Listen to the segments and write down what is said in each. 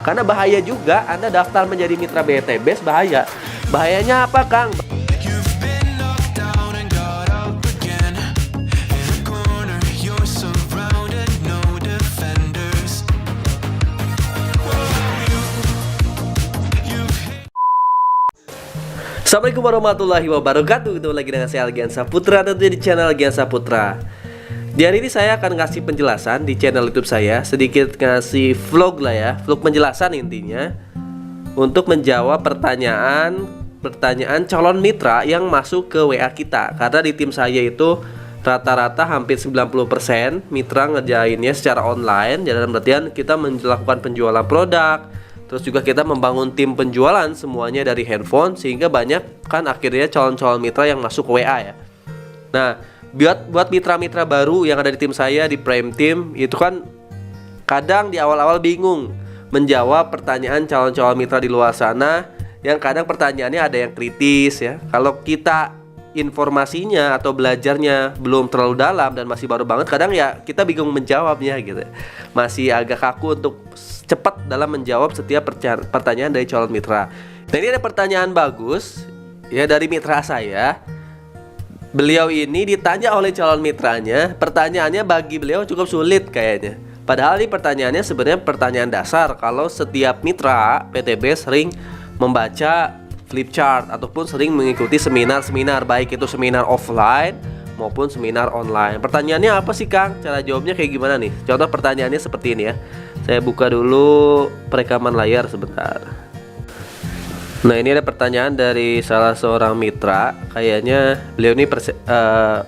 Karena bahaya juga Anda daftar menjadi mitra PTBS, bahaya. Bahayanya apa, Kang? Assalamualaikum warahmatullahi wabarakatuh. Ketemu lagi dengan saya Algian Saputra, tentunya di channel Algian Saputra. Di hari ini saya akan ngasih penjelasan di channel YouTube saya, sedikit ngasih vlog lah ya, vlog penjelasan intinya, untuk menjawab pertanyaan calon mitra yang masuk ke WA kita. Karena di tim saya itu rata-rata hampir 90% mitra ngerjainnya secara online. Dalam artian kita melakukan penjualan produk, terus juga kita membangun tim penjualan semuanya dari handphone, sehingga banyak kan akhirnya calon-calon mitra yang masuk ke WA ya. Nah, buat mitra-mitra baru yang ada di tim saya, di Prime Team, itu kan kadang di awal-awal bingung menjawab pertanyaan calon-calon mitra di luar sana, yang kadang pertanyaannya ada yang kritis ya. Kalau kita informasinya atau belajarnya belum terlalu dalam dan masih baru banget, kadang ya kita bingung menjawabnya gitu. Masih agak kaku untuk cepat dalam menjawab setiap pertanyaan dari calon mitra. Nah, ini ada pertanyaan bagus ya dari mitra saya. Beliau ini ditanya oleh calon mitranya, pertanyaannya bagi beliau cukup sulit kayaknya. Padahal ini pertanyaannya sebenarnya pertanyaan dasar kalau setiap mitra PTB sering membaca flip chart ataupun sering mengikuti seminar-seminar, baik itu seminar offline maupun seminar online. Pertanyaannya apa sih, Kang? Cara jawabnya kayak gimana nih? Contoh pertanyaannya seperti ini ya. Saya buka dulu perekaman layar sebentar. Nah, ini ada pertanyaan dari salah seorang mitra. Kayaknya beliau ini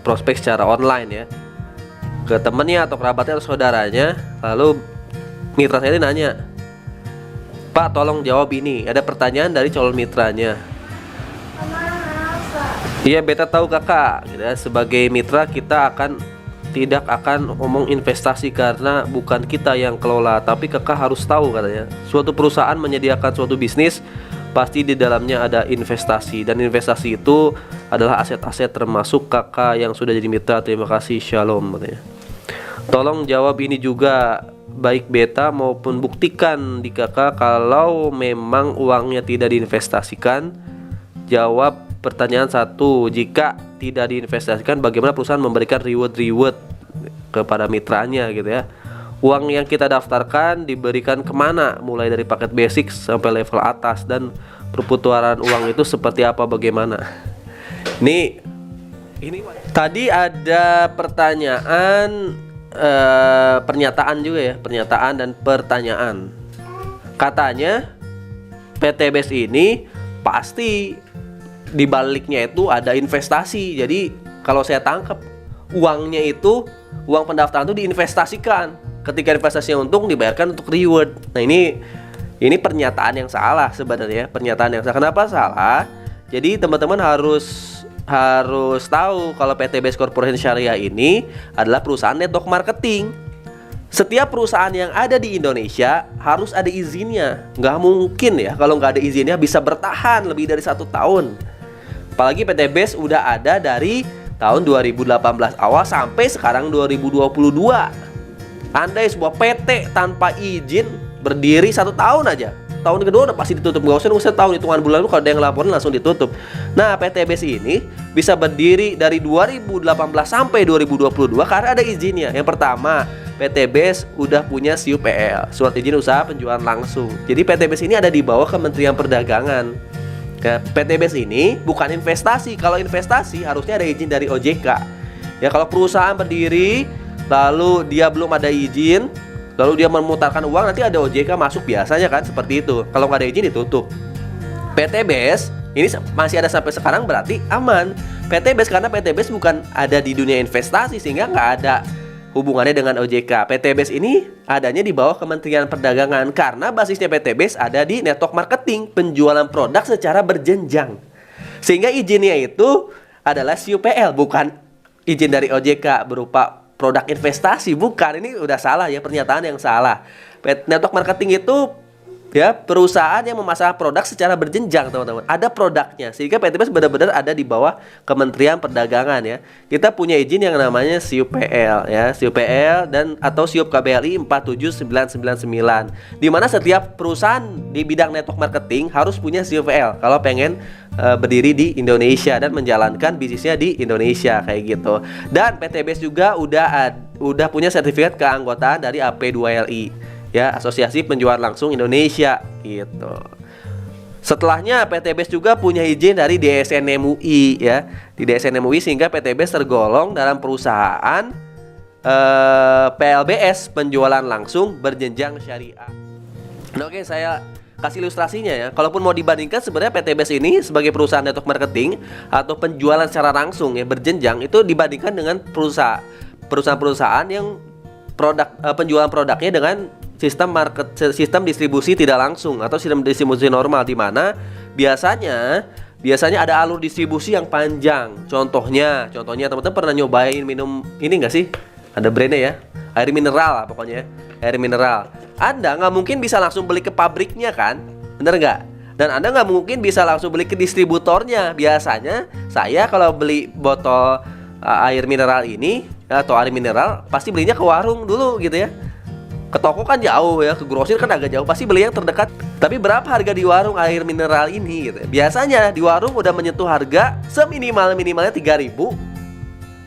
prospek secara online ya, ke temennya atau kerabatnya atau saudaranya. Lalu mitra saya ini nanya, "Pak, tolong jawab ini. Ada pertanyaan dari calon mitranya." Iya, beta tahu kakak. Gitu ya. Sebagai mitra kita tidak akan ngomong investasi karena bukan kita yang kelola, tapi kakak harus tahu katanya. Suatu perusahaan menyediakan suatu bisnis, pasti di dalamnya ada investasi, dan investasi itu adalah aset-aset termasuk kakak yang sudah jadi mitra. Terima kasih, shalom katanya. Tolong jawab ini juga, baik beta maupun buktikan di kakak kalau memang uangnya tidak diinvestasikan. Jawab pertanyaan 1, jika tidak diinvestasikan bagaimana perusahaan memberikan reward kepada mitranya gitu ya. Uang yang kita daftarkan diberikan kemana, mulai dari paket basic sampai level atas, dan perputaran uang itu seperti apa, bagaimana. Ini tadi ada pertanyaan, pernyataan juga ya, pernyataan dan pertanyaan. Katanya PTBS ini pasti di baliknya itu ada investasi. Jadi kalau saya tangkap, uangnya itu, uang pendaftaran itu diinvestasikan. Ketika investasinya untung, dibayarkan untuk reward. Nah, ini pernyataan yang salah sebenarnya. Pernyataan yang salah. Kenapa salah? Jadi teman-teman harus tahu kalau PTBS Corporation Syariah ini adalah perusahaan network marketing. Setiap perusahaan yang ada di Indonesia harus ada izinnya. Nggak mungkin ya kalau nggak ada izinnya bisa bertahan lebih dari 1 tahun. Apalagi PTBS udah ada dari tahun 2018 awal sampai sekarang 2022. Andai sebuah PT tanpa izin berdiri 1 tahun aja, tahun kedua udah pasti ditutup. Nggak usah tahun, hitungan bulan lu kalau ada yang laporin langsung ditutup. Nah, PTBS ini bisa berdiri dari 2018 sampai 2022 karena ada izinnya. Yang pertama, PTBS udah punya SIUPL, surat izin usaha penjualan langsung. Jadi PTBS ini ada di bawah Kementerian Perdagangan. PTBS ini bukan investasi. Kalau investasi harusnya ada izin dari OJK. Ya, kalau perusahaan berdiri lalu dia belum ada izin, lalu dia memutarkan uang, nanti ada OJK masuk, biasanya kan seperti itu. Kalau nggak ada izin ditutup. PTBS ini masih ada sampai sekarang, berarti aman. PTBS karena PTBS bukan ada di dunia investasi, sehingga nggak ada hubungannya dengan OJK. PTBS ini adanya di bawah Kementerian Perdagangan karena basisnya PTBS ada di network marketing, penjualan produk secara berjenjang. Sehingga izinnya itu adalah SIUPL, bukan izin dari OJK berupa produk investasi. Bukan, ini udah salah ya, pernyataan yang salah. Network marketing itu ya, perusahaan yang memasarkan produk secara berjenjang, teman-teman. Ada produknya, sehingga PTBS benar-benar ada di bawah Kementerian Perdagangan ya. Kita punya izin yang namanya SIUPL ya, SIUPL dan atau SIUP KBLI 47999, di mana setiap perusahaan di bidang network marketing harus punya SIUPL kalau pengen berdiri di Indonesia dan menjalankan bisnisnya di Indonesia kayak gitu. Dan PTBS juga udah punya sertifikat keanggotaan dari AP2LI ya, Asosiasi Penjualan Langsung Indonesia gitu. Setelahnya PTBS juga punya izin dari DSN MUI ya, di DSN MUI, sehingga PTBS tergolong dalam perusahaan PLBS, penjualan langsung berjenjang syariah. Nah, oke, saya kasih ilustrasinya ya. Kalaupun mau dibandingkan, sebenarnya PTBS ini sebagai perusahaan network marketing atau penjualan secara langsung ya berjenjang, itu dibandingkan dengan perusahaan-perusahaan yang penjualan produknya dengan sistem distribusi tidak langsung atau sistem distribusi normal, di mana biasanya ada alur distribusi yang panjang. Contohnya teman-teman pernah nyobain minum ini nggak sih? Ada brandnya ya, air mineral lah pokoknya, air mineral. Anda nggak mungkin bisa langsung beli ke pabriknya kan, bener nggak? Dan Anda nggak mungkin bisa langsung beli ke distributornya. Biasanya saya kalau beli botol air mineral ini atau air mineral pasti belinya ke warung dulu gitu ya. Ke toko kan jauh ya, ke grosir kan agak jauh, pasti beli yang terdekat. Tapi berapa harga di warung air mineral ini gitu? Biasanya di warung udah menyentuh harga seminimal-minimalnya 3.000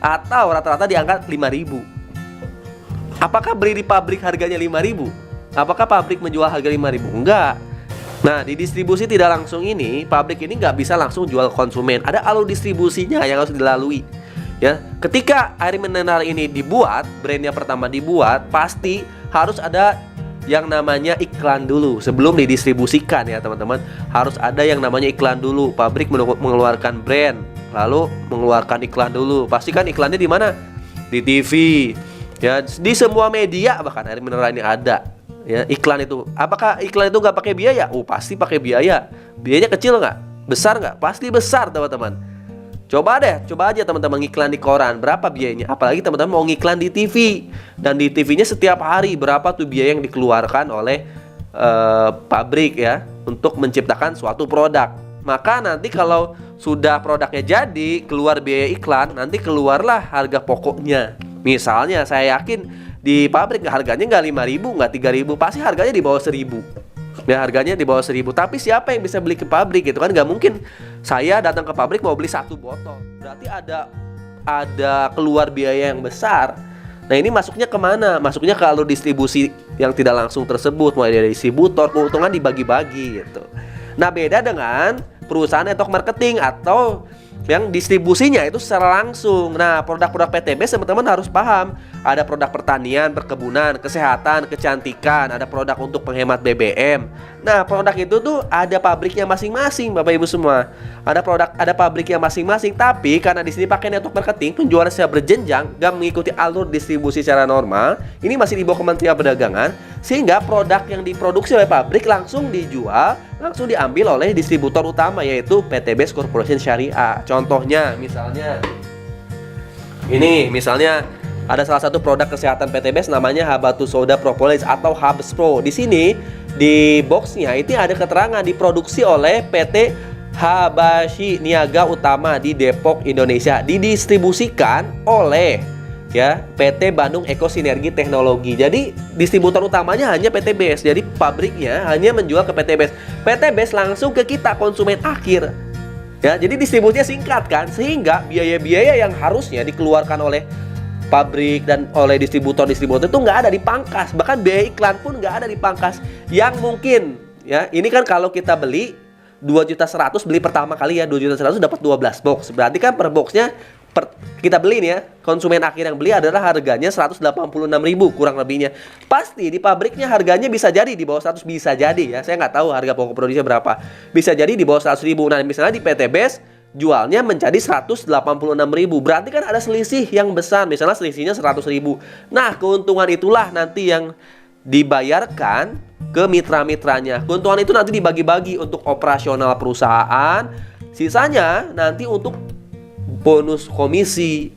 atau rata-rata di angka 5.000. Apakah beli di pabrik harganya 5.000? Apakah pabrik menjual harga 5.000? Enggak. Nah, di distribusi tidak langsung ini, pabrik ini nggak bisa langsung jual konsumen. Ada alur distribusinya yang harus dilalui. Ya, ketika air mineral ini dibuat, brandnya pertama dibuat, pasti harus ada yang namanya iklan dulu sebelum didistribusikan ya teman-teman. Harus ada yang namanya iklan dulu. Pabrik mengeluarkan brand, lalu mengeluarkan iklan dulu. Pastikan iklannya di mana? Di TV, ya, di semua media, bahkan air mineral ini ada. Ya, iklan itu. Apakah iklan itu nggak pakai biaya? Pasti pakai biaya. Biayanya kecil nggak? Besar nggak? Pasti besar, teman-teman. Coba aja teman-teman ngiklan di koran, berapa biayanya? Apalagi teman-teman mau ngiklan di TV, dan di TV-nya setiap hari berapa tuh biaya yang dikeluarkan oleh pabrik ya untuk menciptakan suatu produk. Maka nanti kalau sudah produknya jadi, keluar biaya iklan, nanti keluarlah harga pokoknya. Misalnya saya yakin di pabrik harganya nggak 5.000, nggak 3.000, pasti harganya di bawah 1.000. Ya, harganya di bawah 1.000. Tapi siapa yang bisa beli ke pabrik gitu kan? Nggak mungkin saya datang ke pabrik mau beli 1 botol. Berarti ada keluar biaya yang besar. Nah, ini masuknya kemana? Masuknya ke alur distribusi yang tidak langsung tersebut, mulai dari distributor, keuntungan dibagi-bagi gitu. Nah, beda dengan perusahaan network marketing atau yang distribusinya itu secara langsung. Nah, produk-produk PTBS teman-teman harus paham. Ada produk pertanian, perkebunan, kesehatan, kecantikan, ada produk untuk penghemat BBM. Nah, produk itu tuh ada pabriknya masing-masing, Bapak Ibu semua. Ada pabriknya masing-masing, tapi karena di sini pakai network marketing, penjualan secara berjenjang, gak mengikuti alur distribusi secara normal. Ini masih di bawah Kementerian Perdagangan, sehingga produk yang diproduksi oleh pabrik langsung dijual, langsung diambil oleh distributor utama, yaitu PTBS Corporation Syariah. Contohnya misalnya ini, ada salah satu produk kesehatan PTBS namanya Habatus Soda Propolis atau Habs Pro. Di sini di boxnya itu ada keterangan diproduksi oleh PT Habashi Niaga Utama di Depok, Indonesia. Didistribusikan oleh ya PT Bandung Eko Sinergi Teknologi. Jadi distributor utamanya hanya PTBS. Jadi pabriknya hanya menjual ke PTBS. PTBS langsung ke kita konsumen akhir. Ya, jadi distribusinya singkat kan, sehingga biaya-biaya yang harusnya dikeluarkan oleh pabrik dan oleh distributor itu nggak ada dipangkas. Bahkan biaya iklan pun nggak ada dipangkas. Yang mungkin ya, ini kan kalau kita beli 2.100.000 beli pertama kali ya, 2.100.000 dapat 12 box. Berarti kan per boxnya kita beli nih ya, konsumen akhir yang beli adalah harganya 186.000 kurang lebihnya. Pasti di pabriknya harganya bisa jadi di bawah 100, bisa jadi ya. Saya nggak tahu harga pokok produksinya berapa. Bisa jadi di bawah 100.000. Nah, misalnya di PTBS jualnya menjadi 186.000. Berarti kan ada selisih yang besar. Misalnya selisihnya 100.000. Nah, keuntungan itulah nanti yang dibayarkan ke mitra-mitranya. Keuntungan itu nanti dibagi-bagi untuk operasional perusahaan. Sisanya nanti untuk bonus komisi,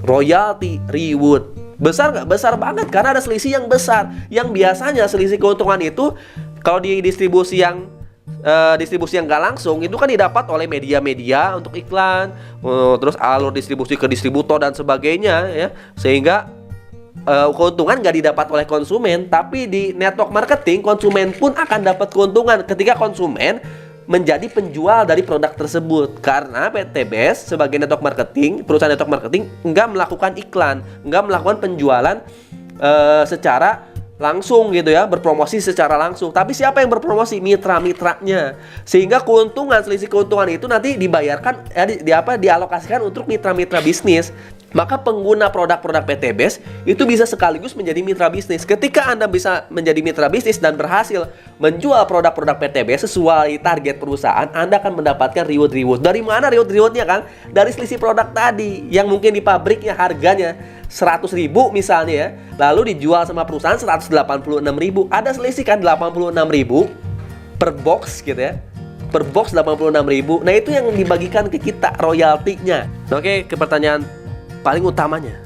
royalti, reward. Besar nggak? Besar banget, karena ada selisih yang besar. Yang biasanya selisih keuntungan itu Kalau di distribusi yang nggak langsung itu kan didapat oleh media-media untuk iklan, terus alur distribusi ke distributor dan sebagainya ya, sehingga keuntungan nggak didapat oleh konsumen. Tapi di network marketing konsumen pun akan dapat keuntungan ketika konsumen menjadi penjual dari produk tersebut, karena PTBS sebagai network marketing, perusahaan network marketing, nggak melakukan iklan, nggak melakukan penjualan secara langsung gitu ya, berpromosi secara langsung. Tapi siapa yang berpromosi? Mitra-mitranya. Sehingga selisih keuntungan itu nanti dibayarkan dialokasikan untuk mitra-mitra bisnis. Maka pengguna produk-produk PTBS itu bisa sekaligus menjadi mitra bisnis. Ketika Anda bisa menjadi mitra bisnis dan berhasil menjual produk-produk PTBS sesuai target perusahaan, Anda akan mendapatkan reward. Dari mana reward-rewardnya kan? Dari selisih produk tadi yang mungkin di pabriknya harganya 100.000 misalnya ya, lalu dijual sama perusahaan 186.000. Ada selisih kan 86.000 per box gitu ya. Per box 86.000. Nah, itu yang dibagikan ke kita royaltinya. Oke, ke pertanyaan paling utamanya.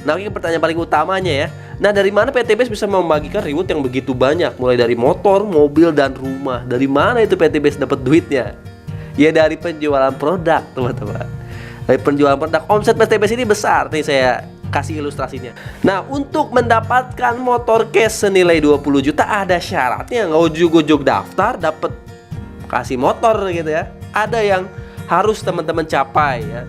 Ya. Nah, dari mana PTBS bisa membagikan reward yang begitu banyak? Mulai dari motor, mobil, dan rumah. Dari mana itu PTBS dapat duitnya? Ya dari penjualan produk, teman-teman. Dari penjualan produk. Omset PTBS ini besar. Nih saya kasih ilustrasinya. Nah, untuk mendapatkan motor cash senilai 20 juta ada syaratnya. Nggak ujuk-ujuk daftar dapat kasih motor gitu ya. Ada yang harus teman-teman capai ya.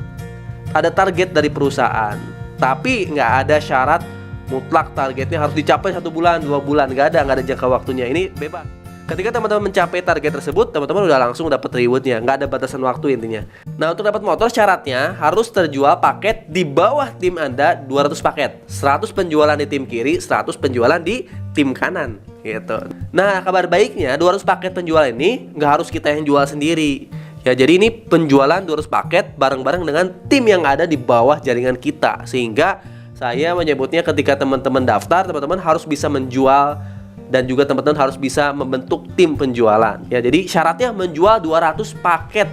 Ada target dari perusahaan. Tapi nggak ada syarat mutlak targetnya harus dicapai 1 bulan, 2 bulan. Nggak ada jangka waktunya. Ini bebas. Ketika teman-teman mencapai target tersebut, teman-teman udah langsung dapat rewardnya, nggak ada batasan waktu intinya. Nah, untuk dapat motor syaratnya harus terjual paket di bawah tim Anda 200 paket, 100 penjualan di tim kiri, 100 penjualan di tim kanan, gitu. Nah, kabar baiknya 200 paket penjualan ini nggak harus kita yang jual sendiri. Ya, jadi ini penjualan 200 paket bareng-bareng dengan tim yang ada di bawah jaringan kita. Sehingga saya menyebutnya ketika teman-teman daftar, teman-teman harus bisa menjual dan juga teman-teman harus bisa membentuk tim penjualan. Ya, jadi syaratnya menjual 200 paket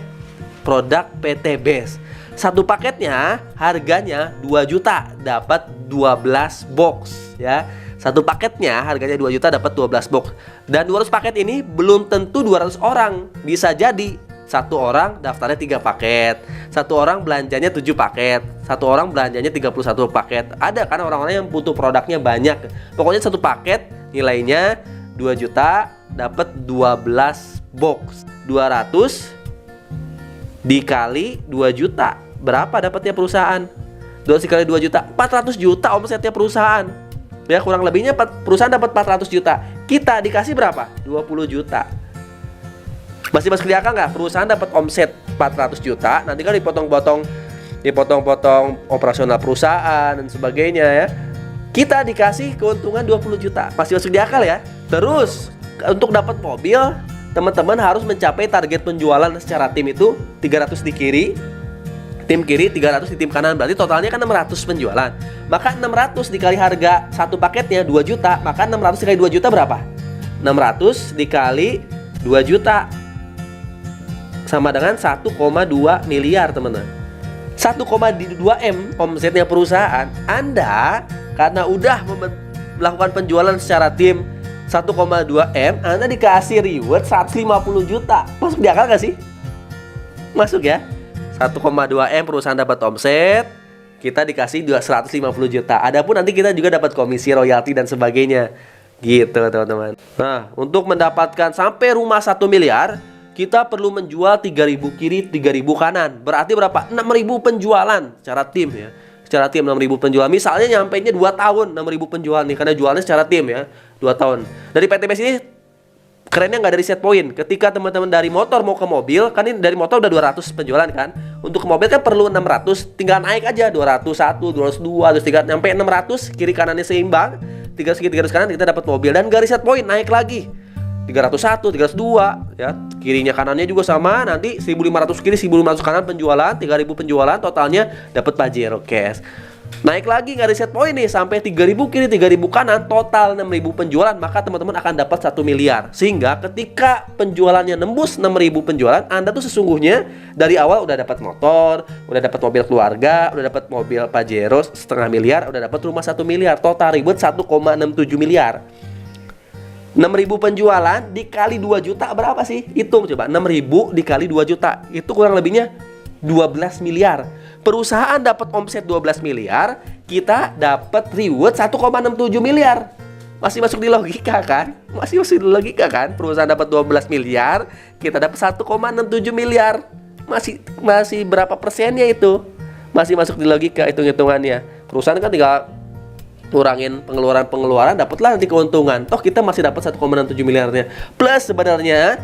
produk PTBS. Satu paketnya harganya 2 juta, dapat 12 box ya. Satu paketnya harganya 2 juta, dapat 12 box. Dan 200 paket ini belum tentu 200 orang. Bisa jadi satu orang daftarnya 3 paket, satu orang belanjanya 7 paket, satu orang belanjanya 31 paket. Ada kan orang-orang yang butuh produknya banyak. Pokoknya satu paket nilainya 2 juta, dapat 12 box. 200 dikali 2 juta. Berapa dapatnya perusahaan? 200 dikali 2 juta, 400 juta omsetnya perusahaan. Ya, kurang lebihnya perusahaan dapat 400 juta. Kita dikasih berapa? 20 juta. Masih masuk di akal nggak? Perusahaan dapat omset 400 juta, nanti kan dipotong-potong operasional perusahaan dan sebagainya ya. Kita dikasih keuntungan 20 juta. Masih masuk di akal ya? Terus, untuk dapat mobil, teman-teman harus mencapai target penjualan secara tim itu 300 di kiri, tim kiri, 300 di tim kanan. Berarti totalnya kan 600 penjualan. Maka 600 dikali harga satu paketnya 2 juta, maka 600 dikali 2 juta berapa? 600 dikali 2 juta sama dengan 1,2 miliar, teman-teman. 1,2 M omsetnya perusahaan. Anda karena udah melakukan penjualan secara tim 1,2 M, Anda dikasih reward 150 juta. Masuk di akal gak sih? Masuk ya. 1,2 M perusahaan dapat omset, kita dikasih 150 juta. Adapun nanti kita juga dapat komisi, royalti dan sebagainya. Gitu, teman-teman. Nah, untuk mendapatkan sampai rumah 1 miliar, kita perlu menjual 3.000 kiri, 3.000 kanan. Berarti berapa? 6.000 penjualan secara tim ya. Secara tim 6.000 penjualan. Misalnya nyampainya 2 tahun 6.000 penjualan nih, karena jualnya secara tim ya. 2 tahun. Dari PTBS ini kerennya nggak dari set point. Ketika teman-teman dari motor mau ke mobil, kan ini dari motor udah 200 penjualan kan. Untuk ke mobil kan perlu 600, tinggal naik aja 201, 202, 203, sampai 600, kiri kanannya seimbang. 300 kiri, 300 kanan, kita dapat mobil. Dan garis set point naik lagi 301, 302 ya. Kirinya kanannya juga sama, nanti 1.500 kiri, 1.500 kanan penjualan, 3.000 penjualan, totalnya dapat Pajero cash. Naik lagi garis set point nih sampai 3.000 kiri, 3.000 kanan, total 6.000 penjualan, maka teman-teman akan dapat 1 miliar. Sehingga ketika penjualannya nembus 6.000 penjualan, Anda tuh sesungguhnya dari awal udah dapat motor, udah dapat mobil keluarga, udah dapat mobil Pajero setengah miliar, udah dapat rumah 1 miliar. Total ribet 1,67 miliar. 6.000 penjualan dikali 2 juta berapa sih? Hitung coba, 6.000 dikali 2 juta. Itu kurang lebihnya 12 miliar. Perusahaan dapat omset 12 miliar, kita dapat reward 1,67 miliar. Masih masuk di logika kan? Masih masuk di logika kan? Perusahaan dapat 12 miliar, kita dapat 1,67 miliar. Masih berapa persennya itu? Masih masuk di logika hitung-hitungannya. Perusahaan kan tinggal kurangin pengeluaran, dapatlah nanti keuntungan. Toh kita masih dapat 1,67 miliarnya. Plus sebenarnya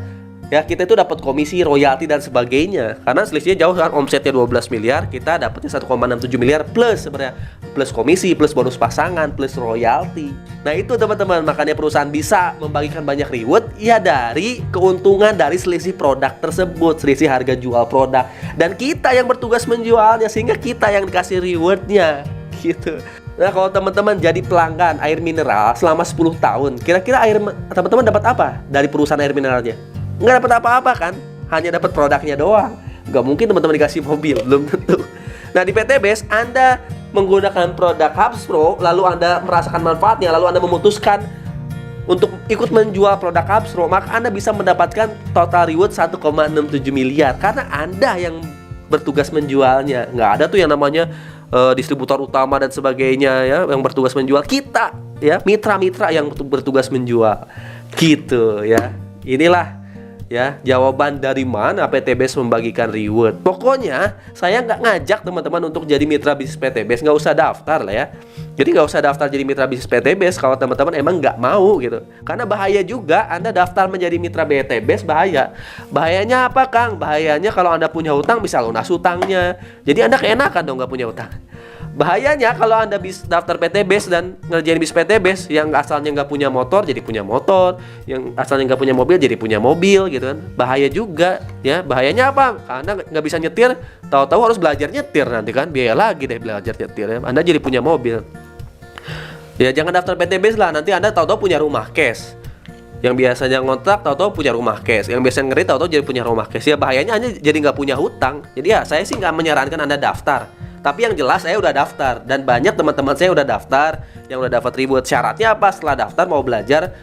ya kita itu dapat komisi, royalti dan sebagainya. Karena selisihnya jauh kan, omsetnya 12 miliar, kita dapatnya 1,67 miliar plus sebenarnya. Plus komisi, plus bonus pasangan, plus royalti. Nah itu teman-teman, makanya perusahaan bisa membagikan banyak reward ya dari keuntungan dari selisih produk tersebut, selisih harga jual produk. Dan kita yang bertugas menjualnya, sehingga kita yang dikasih rewardnya gitu. Nah kalau teman-teman jadi pelanggan air mineral selama 10 tahun, kira-kira teman-teman dapat apa dari perusahaan air mineralnya? Nggak dapat apa-apa kan? Hanya dapat produknya doang. Nggak mungkin teman-teman dikasih mobil, belum tentu. Nah di PT BES Anda menggunakan produk Hubspro, lalu Anda merasakan manfaatnya, lalu Anda memutuskan untuk ikut menjual produk Hubspro, maka Anda bisa mendapatkan total reward 1,67 miliar karena Anda yang bertugas menjualnya. Nggak ada tuh yang namanya distributor utama dan sebagainya ya yang bertugas menjual. Kita ya mitra-mitra yang bertugas menjual gitu ya. Inilah ya jawaban dari mana PT BES membagikan reward. Pokoknya saya nggak ngajak teman-teman untuk jadi mitra bisnis PT BES, nggak usah daftar lah ya. Jadi nggak usah daftar jadi mitra bisnis PT BES kalau teman-teman emang nggak mau gitu. Karena bahaya juga Anda daftar menjadi mitra PT BES, bahaya. Bahayanya apa Kang? Bahayanya kalau Anda punya hutang bisa lunas hutangnya. Jadi Anda keenakan dong nggak punya hutang. Bahayanya kalau Anda daftar PT BES dan ngerjain bisnis PT BES, yang asalnya nggak punya motor jadi punya motor, yang asalnya nggak punya mobil jadi punya mobil gitu kan. Bahaya juga ya. Bahayanya apa? Karena nggak bisa nyetir, tahu-tahu harus belajar nyetir nanti kan, biaya lagi deh belajar nyetir ya. Anda jadi punya mobil. Ya jangan daftar PT BES lah, nanti Anda tahu-tahu punya rumah cash. Yang biasanya ngontrak tahu-tahu punya rumah cash, yang biasanya ngeri tahu-tahu jadi punya rumah cash. Ya bahayanya Anda jadi nggak punya hutang. Jadi ya saya sih nggak menyarankan Anda daftar. Tapi yang jelas saya udah daftar dan banyak teman-teman saya udah daftar yang udah dapat reward. Syaratnya apa? Setelah daftar mau belajar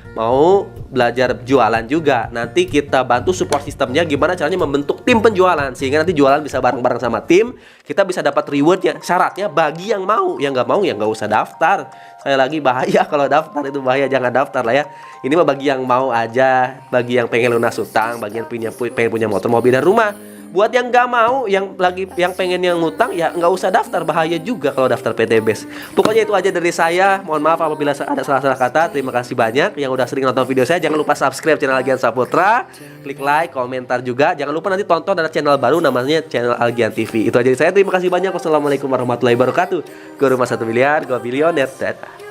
jualan juga. Nanti kita bantu support sistemnya gimana caranya membentuk tim penjualan sehingga nanti jualan bisa bareng-bareng sama tim. Kita bisa dapat rewardnya. Syaratnya bagi yang mau, yang nggak mau ya nggak usah daftar. Saya lagi bahaya kalau daftar, itu bahaya, jangan daftar lah ya. Ini mah bagi yang mau aja, bagi yang pengen lunas hutang, bagi yang pengen punya motor, mobil dan rumah. Buat yang nggak mau, yang pengen yang ngutang ya nggak usah daftar, bahaya juga kalau daftar PT BES. Pokoknya itu aja dari saya. Mohon maaf apabila ada salah-salah kata. Terima kasih banyak yang udah sering nonton video saya. Jangan lupa subscribe channel Algian Saputra, klik like, komentar juga. Jangan lupa nanti tonton ada channel baru namanya channel Algian TV. Itu aja dari saya. Terima kasih banyak. Wassalamualaikum warahmatullahi wabarakatuh. Gue Rumah 1 Miliar, gue Bilioner. Dadah.